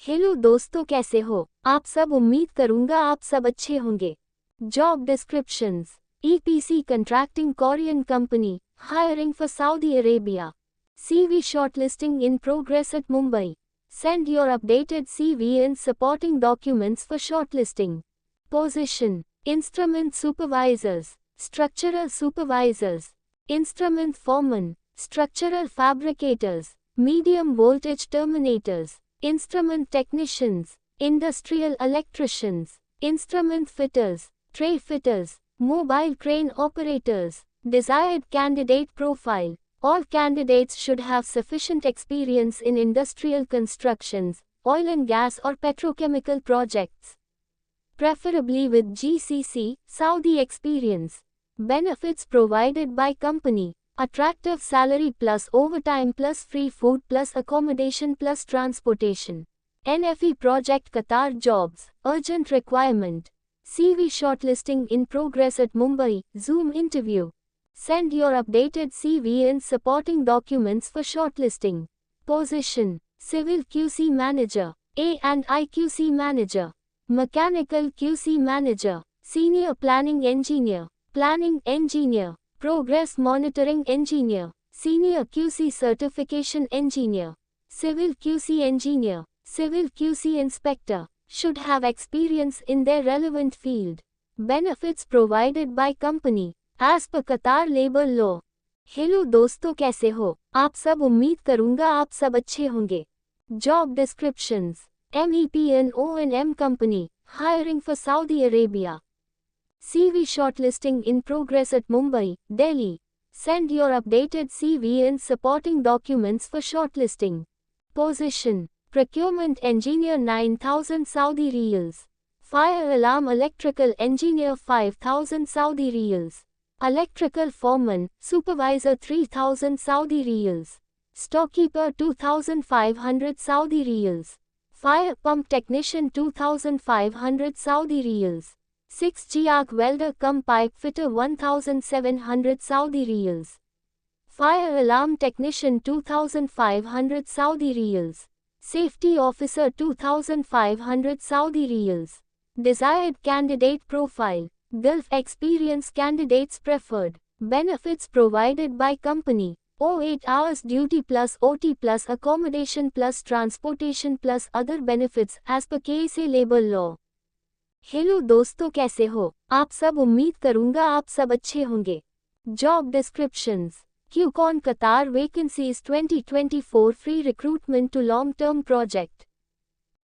Hello दोस्तों, कैसे हो आप सब। उम्मीद करूंगा आप सब अच्छे होंगे। Job descriptions. EPC contracting Korean company hiring for Saudi Arabia. CV shortlisting in progress at Mumbai. Send your updated CV and supporting documents for shortlisting. Position: Instrument Supervisors, Structural Supervisors, Instrument Foreman, Structural Fabricators, Medium Voltage Terminators, Instrument Technicians, Industrial Electricians, Instrument Fitters, Tray Fitters, Mobile Crane Operators. Desired candidate profile. All candidates should have sufficient experience in industrial constructions, oil and gas or petrochemical projects, preferably with GCC, Saudi experience. Benefits provided by company: attractive salary plus overtime plus free food plus accommodation plus transportation. NFE Project Qatar Jobs, urgent requirement. CV shortlisting in progress at Mumbai, Zoom interview. Send your updated CV and supporting documents for shortlisting. Position: Civil QC Manager, A&I QC Manager, Mechanical QC Manager, Senior Planning Engineer, Planning Engineer, Progress Monitoring Engineer, Senior QC Certification Engineer, Civil QC Engineer, Civil QC Inspector. Should have experience in their relevant field. Benefits provided by company as per Qatar Labor Law. Hello दोस्तों, कैसे हो आप सब। उम्मीद करूंगा आप सब अच्छे होंगे। Job descriptions. MEP and O&M Company, hiring for Saudi Arabia. CV shortlisting in progress at Mumbai, Delhi. Send your updated CV and supporting documents for shortlisting. Position: Procurement Engineer 9,000 Saudi Riyals. Fire Alarm Electrical Engineer 5,000 Saudi Riyals. Electrical Foreman, Supervisor 3,000 Saudi Riyals. Storekeeper 2,500 Saudi Riyals. Fire Pump Technician 2,500 Saudi Riyals. 6G Arc Welder cum Pipe Fitter 1,700 Saudi Riyals. Fire Alarm Technician 2,500 Saudi Riyals. Safety Officer 2,500 Saudi Riyals. Desired candidate profile: Gulf experience candidates preferred. Benefits provided by company: 08 hours duty plus OT plus accommodation plus transportation plus other benefits as per KSA labor law. Hello दोस्तों, कैसे हो आप सब। उम्मीद करूंगा आप सब अच्छे होंगे। Job descriptions. QCon Qatar Vacancies 2024 Free Recruitment to Long-Term Project.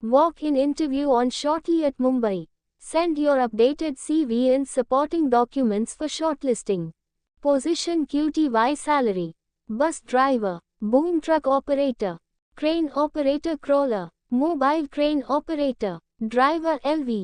Walk-in interview on shortly at Mumbai. Send your updated CV and supporting documents for shortlisting. Position: QTY salary: bus driver, boom truck operator, crane operator crawler, mobile crane operator, driver LV,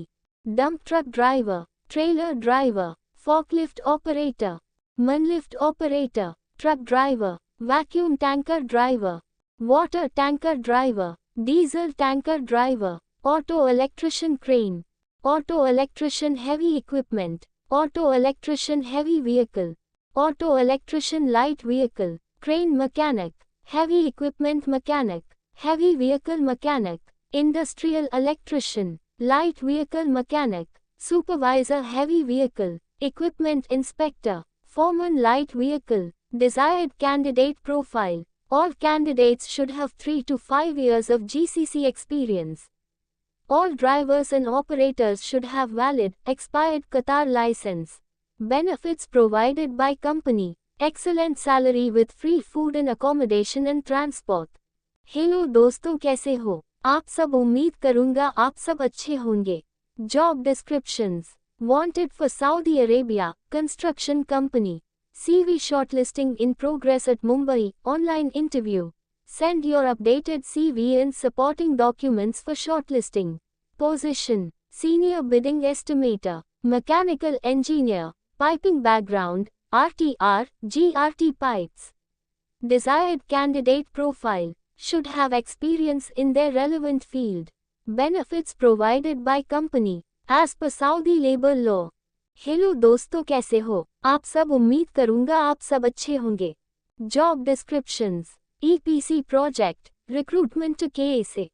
dump truck driver, trailer driver, forklift operator, manlift operator, truck driver, vacuum tanker driver, water tanker driver, diesel tanker driver, auto electrician crane, auto electrician heavy equipment, auto electrician heavy vehicle, auto electrician light vehicle, crane mechanic, heavy equipment mechanic, heavy vehicle mechanic, industrial electrician, light vehicle mechanic, supervisor heavy vehicle, equipment inspector, foreman light vehicle. Desired candidate profile: all candidates should have 3 to 5 years of GCC experience. All drivers and operators should have valid, expired Qatar license. Benefits provided by company: excellent salary with free food and accommodation and transport. Hello दोस्तों, कैसे हो आप सब। उम्मीद करूंगा आप सब अच्छे होंगे। Job descriptions. Wanted for Saudi Arabia, construction company. CV shortlisting in progress at Mumbai, online interview. Send your updated CV and supporting documents for shortlisting. Position: Senior Bidding Estimator, Mechanical Engineer, Piping Background, RTR, GRT Pipes. Desired candidate profile: should have experience in their relevant field. Benefits provided by company as per Saudi labor law. Hello दोस्तों, कैसे हो आप सब। उम्मीद करूंगा आप सब अच्छे होंगे। Job descriptions. EPC Project, Recruitment to KSA.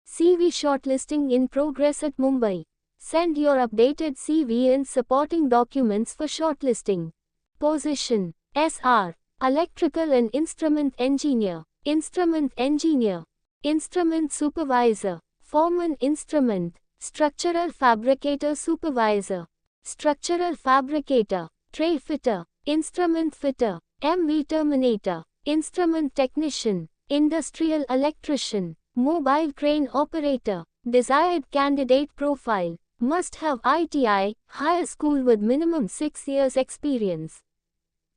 CV shortlisting in progress at Mumbai. Send your updated CV and supporting documents for shortlisting. Position: SR. Electrical and Instrument Engineer. Instrument Engineer. Instrument Supervisor. Foreman Instrument. Structural Fabricator Supervisor. Structural Fabricator. Tray Fitter. Instrument Fitter. MV Terminator. Instrument Technician. Industrial Electrician. Mobile Crane Operator. Desired candidate profile. Must have ITI, higher school with minimum 6 years experience.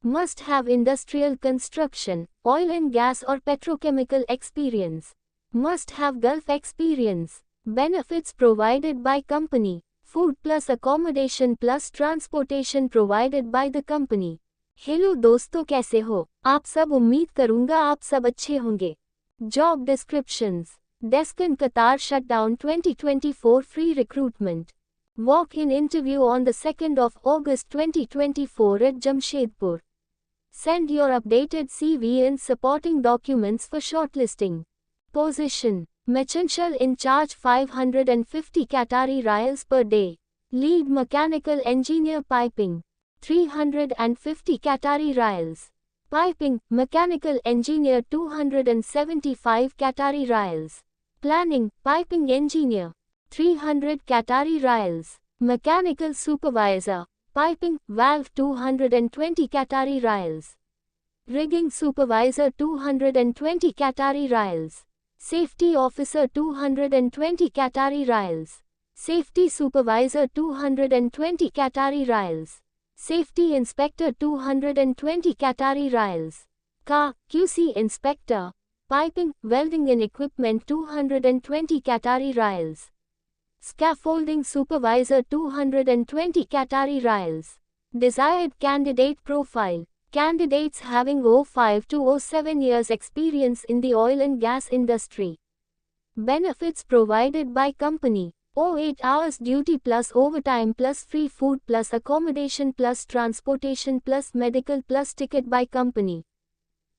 Must have industrial construction, oil and gas or petrochemical experience. Must have Gulf experience. Benefits provided by company. Food plus accommodation plus transportation provided by the company. Hello दोस्तों, कैसे हो आप सब? उम्मीद करूंगा आप सब अच्छे होंगे। Job descriptions. Descan Qatar shutdown 2024 free recruitment. Walk-in interview on the 2nd of August 2024 at Jamshedpur. Send your updated CV and supporting documents for shortlisting. Position: Mechanchal in charge 550 Qatari Rials per day. Lead Mechanical Engineer Piping 350 Qatari Rials. Piping, Mechanical Engineer 275 Qatari Rials. Planning, Piping Engineer 300 Qatari Rials. Mechanical Supervisor, Piping, Valve 220 Qatari Rials. Rigging Supervisor 220 Qatari Rials. Safety Officer 220 Qatari Rials. Safety Supervisor 220 Qatari Rials. Safety Inspector 220 Qatari Rials. QC Inspector, Piping, Welding and Equipment 220 Qatari Rials. Scaffolding Supervisor 220 Qatari Rials. Desired candidate profile. Candidates having 05 to 07 years experience in the oil and gas industry. Benefits provided by company. 08 hours duty plus overtime plus free food plus accommodation plus transportation plus medical plus ticket by company.